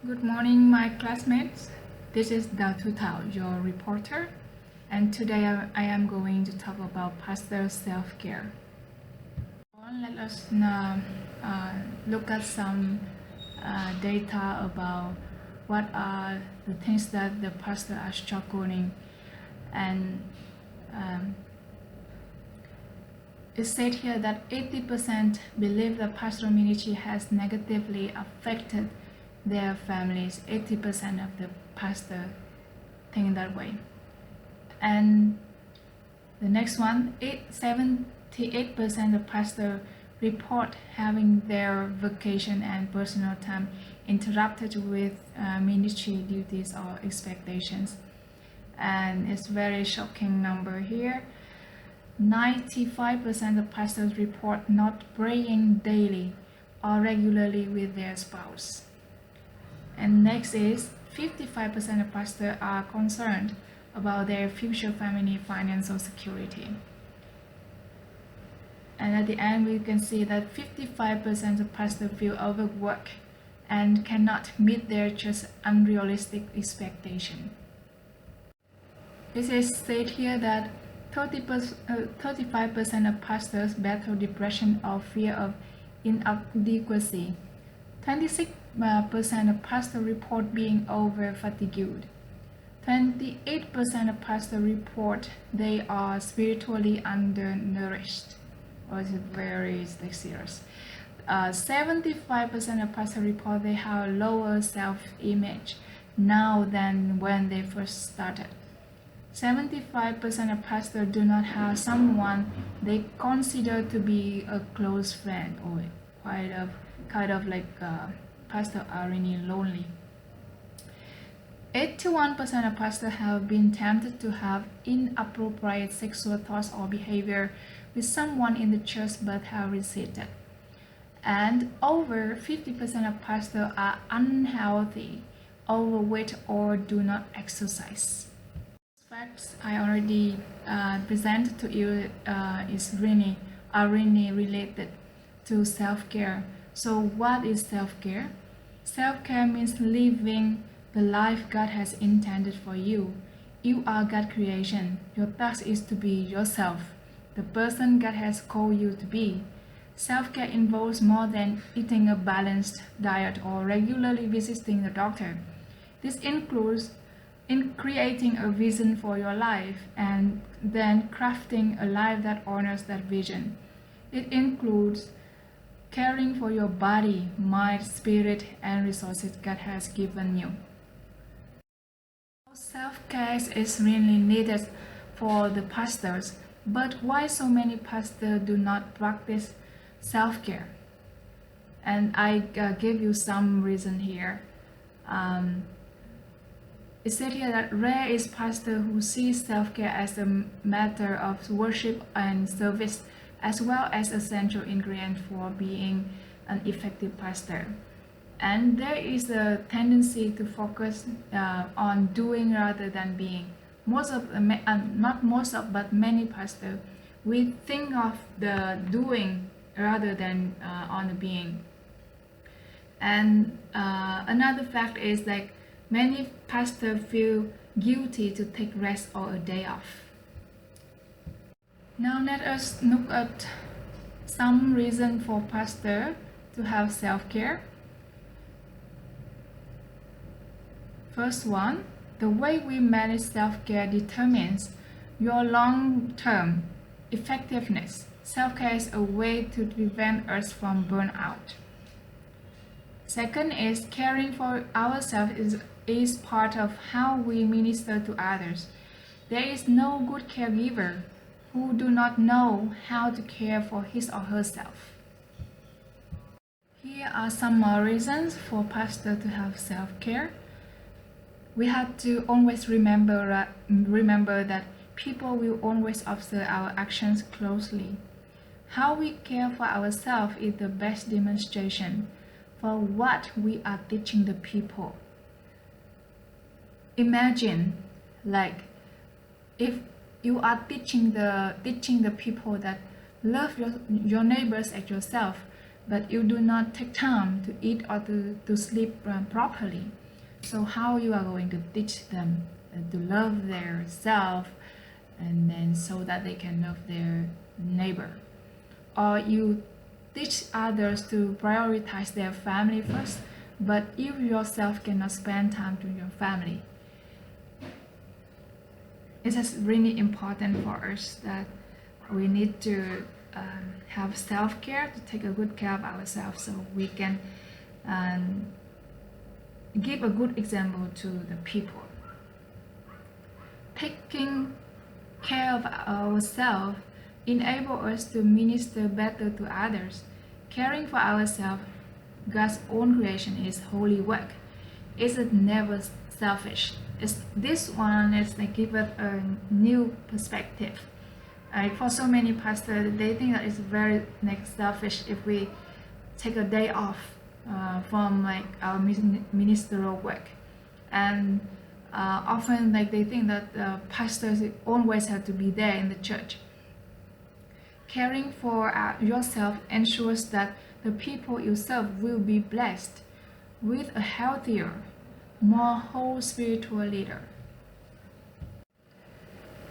Good morning, my classmates. This is Dao Thu Thao, your reporter, and today I am going to talk about pastor self-care. Let us now look at some data about what are the things that the pastor are struggling, and it said here that 80% believe the pastoral ministry has negatively affected their families. 80% of the pastor think that way. And the next one, 78% of pastor report having their vacation and personal time interrupted with ministry duties or expectations. And it's very shocking number here. 95% of pastors report not praying daily or regularly with their spouse. And next is 55% of pastors are concerned about their future family financial security. And at the end, we can see that 55% of pastors feel overworked and cannot meet their just unrealistic expectation. This is said here that 35% of pastors battle depression or fear of inadequacy. 26% of pastors report being over-fatigued. 28% of pastors report they are spiritually undernourished. Or is it very serious? 75% of pastors report they have lower self-image now than when they first started. 75% of pastors do not have someone they consider to be a close friend, or kind of like pastors are really lonely. 81% of pastors have been tempted to have inappropriate sexual thoughts or behavior with someone in the church but have resisted. And over 50% of pastors are unhealthy, overweight, or do not exercise. Facts I already presented to you are really related to self-care. So what is self-care? Self-care means living the life God has intended for you. You are God's creation. Your task is to be yourself, the person God has called you to be. Self-care involves more than eating a balanced diet or regularly visiting the doctor. This includes in creating a vision for your life and then crafting a life that honors that vision. It includes caring for your body, mind, spirit, and resources God has given you. Self-care is really needed for the pastors, but why so many pastors do not practice self-care? And I give you some reason here. It said here that rare is pastor who sees self-care as a matter of worship and service, as well as a central ingredient for being an effective pastor. And there is a tendency to focus on doing rather than being. But many pastors, we think of the doing rather than on the being. And another fact is like many pastors feel guilty to take rest or a day off. Now let us look at some reason for pastor to have self-care. First one, the way we manage self-care determines your long-term effectiveness. Self-care is a way to prevent us from burnout. Second is caring for ourselves is part of how we minister to others. There is no good caregiver who do not know how to care for his or herself. Here are some more reasons for pastor to have self-care. We have to always remember that people will always observe our actions closely. How we care for ourselves is the best demonstration for what we are teaching the people. Imagine, like, if you are teaching the people that love your neighbors as yourself, but you do not take time to eat or to sleep properly. So how you are going to teach them to love their self, and then so that they can love their neighbor? Or you teach others to prioritize their family first, but you yourself cannot spend time to your family. It is really important for us that we need to have self-care, to take a good care of ourselves, so we can give a good example to the people. Taking care of ourselves enables us to minister better to others. Caring for ourselves, God's own creation, is holy work. It's never selfish. This one is like give us a new perspective. For so many pastors, they think that it's very selfish if we take a day off from like our ministerial work, and often like they think that pastors always have to be there in the church. Caring for yourself ensures that the people you serve will be blessed with a healthier, more whole spiritual leader.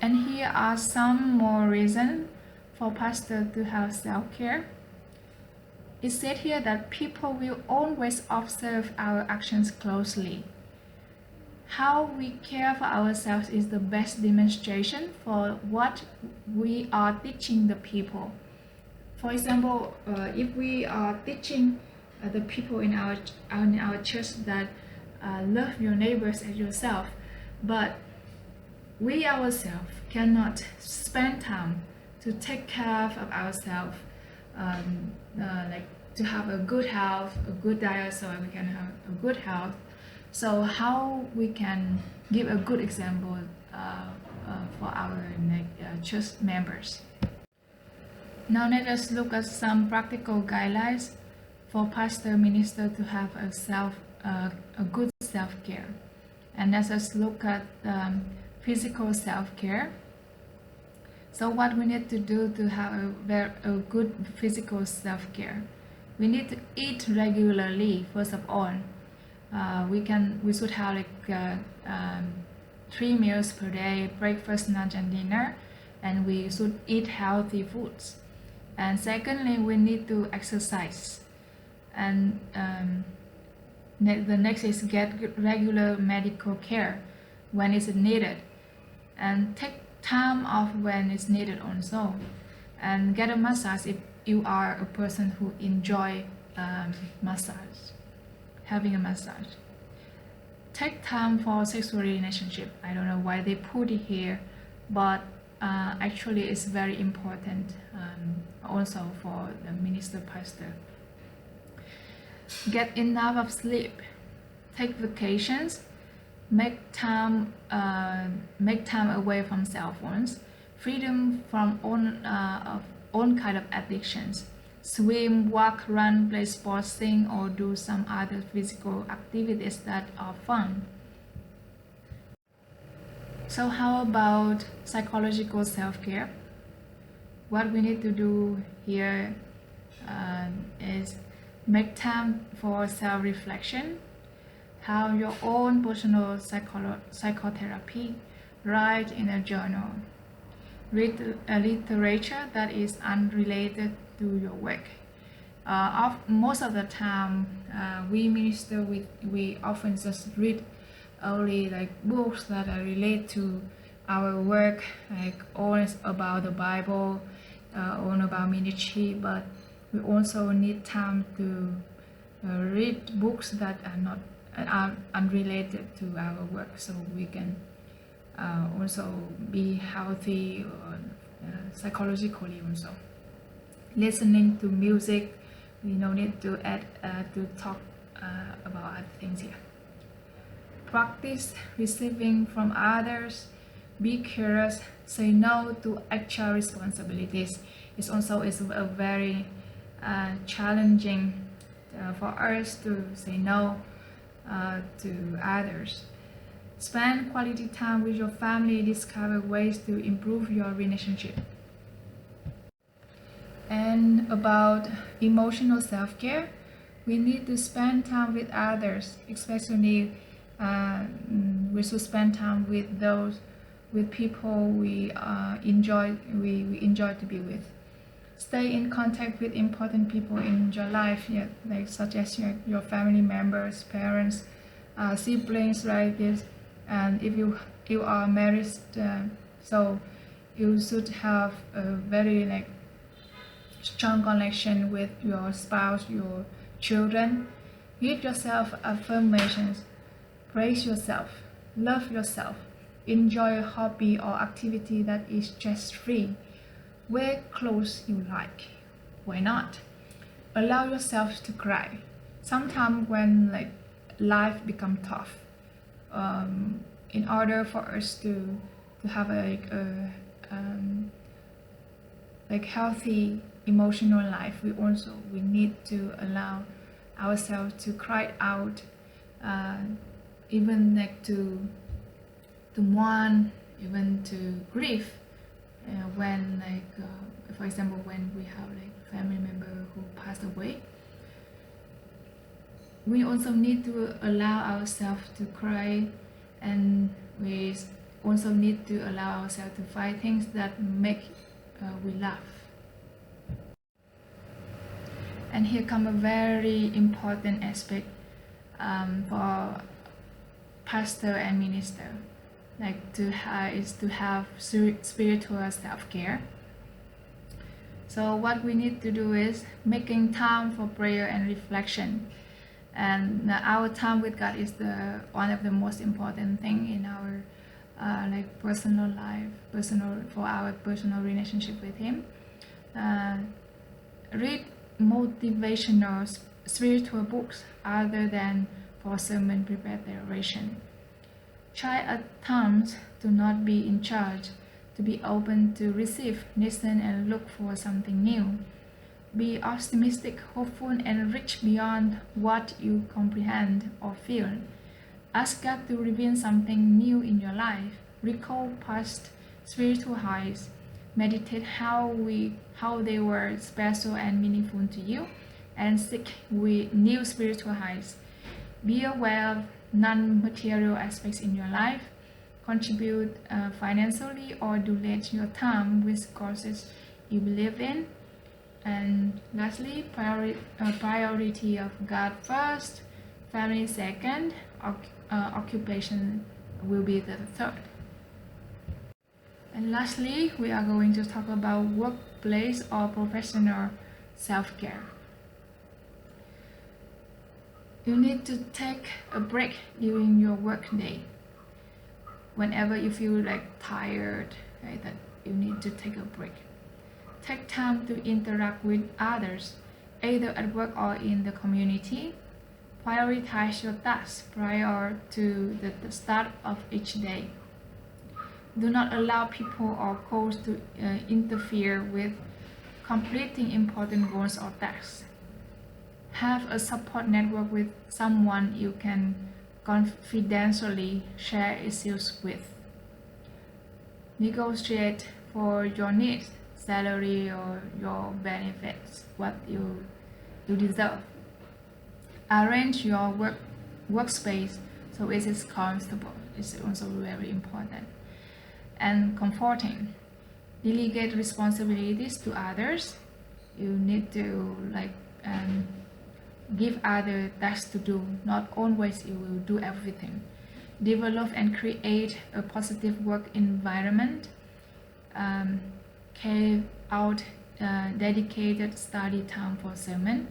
And here are some more reasons for pastors to have self-care. It said here that people will always observe our actions closely. How we care for ourselves is the best demonstration for what we are teaching the people. For example, if we are teaching the people in our church that love your neighbors as yourself, but we ourselves cannot spend time to take care of ourselves, like to have a good health, a good diet, so we can have a good health. So how we can give a good example for our church members. Now let us look at some practical guidelines for pastor minister to have a good self-care. And let us look at physical self-care. So what we need to do to have a good physical self-care? We need to eat regularly. First of all, we should have like 3 meals per day: breakfast, lunch, and dinner, and we should eat healthy foods. And secondly, we need to exercise. And the next is get regular medical care when it's needed, and take time off when it's needed also, and get a massage if you are a person who enjoy massage, having a massage. Take time for sexual relationship. I don't know why they put it here, but actually it's very important also for the minister pastor. Get enough of sleep. Take vacations. Make time away from cell phones. Freedom from all kind of addictions. Swim, walk, run, play sports, sing, or do some other physical activities that are fun. So how about psychological self-care? What we need to do here is make time for self-reflection, have your own personal psychotherapy, write in a journal, read a literature that is unrelated to your work. Most of the time, we minister we often just read only like books that are related to our work, like all about the Bible, all about ministry, but we also need time to read books that are unrelated to our work, so we can also be healthy psychologically also. Listening to music, we no need to talk about other things here. Practice receiving from others. Be curious. Say no to extra responsibilities. It's a very challenging for us to say no to others. Spend quality time with your family. Discover ways to improve your relationship. And about emotional self-care, we need to spend time with others, especially we should spend time with people we enjoy to be with. Stay in contact with important people in your life, yeah, like such as your family members, parents, siblings, relatives, and if you are married, so you should have a very like strong connection with your spouse, your children. Give yourself affirmations, praise yourself, love yourself, enjoy a hobby or activity that is stress-free. Wear clothes you like. Why not? Allow yourself to cry. Sometimes when like life become tough, in order for us to have like healthy emotional life, we need to allow ourselves to cry out, even like to mourn, even to grieve, when like for example when we have like family member who passed away. We also need to allow ourselves to cry, and we also need to allow ourselves to find things that make we laugh. And here come a very important aspect for pastor and minister, like is to have spiritual self-care. So what we need to do is making time for prayer and reflection. And our time with God is one of the most important thing in our like personal life, for our personal relationship with Him. Read motivational spiritual books other than for sermon preparation. Try at times to not be in charge, to be open to receive, listen, and look for something new. Be optimistic, hopeful, and reach beyond what you comprehend or feel. Ask God to reveal something new in your life. Recall past spiritual highs. Meditate how they were special and meaningful to you, and seek new spiritual highs. Be aware of non-material aspects in your life. Contribute financially or donate your time with causes you believe in. And lastly, priority of God first, family second, occupation will be the third. And lastly, we are going to talk about workplace or professional self-care. You need to take a break during your work day. Whenever you feel like tired, right, that you need to take a break. Take time to interact with others, either at work or in the community. Prioritize your tasks prior to the start of each day. Do not allow people or calls to interfere with completing important goals or tasks. Have a support network with someone you can confidentially share issues with. Negotiate for your needs, salary or your benefits, what you deserve. Arrange your workspace so it is comfortable. It's also very important. And comforting. Delegate responsibilities to others. You need to give other tasks to do. Not always you will do everything. Develop and create a positive work environment. Carve out dedicated study time for sermon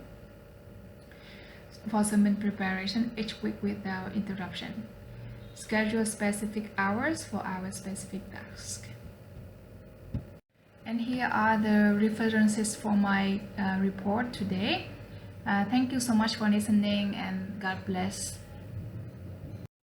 preparation each week without interruption. Schedule specific hours for our specific task. And here are the references for my report today. Thank you so much for listening, and God bless.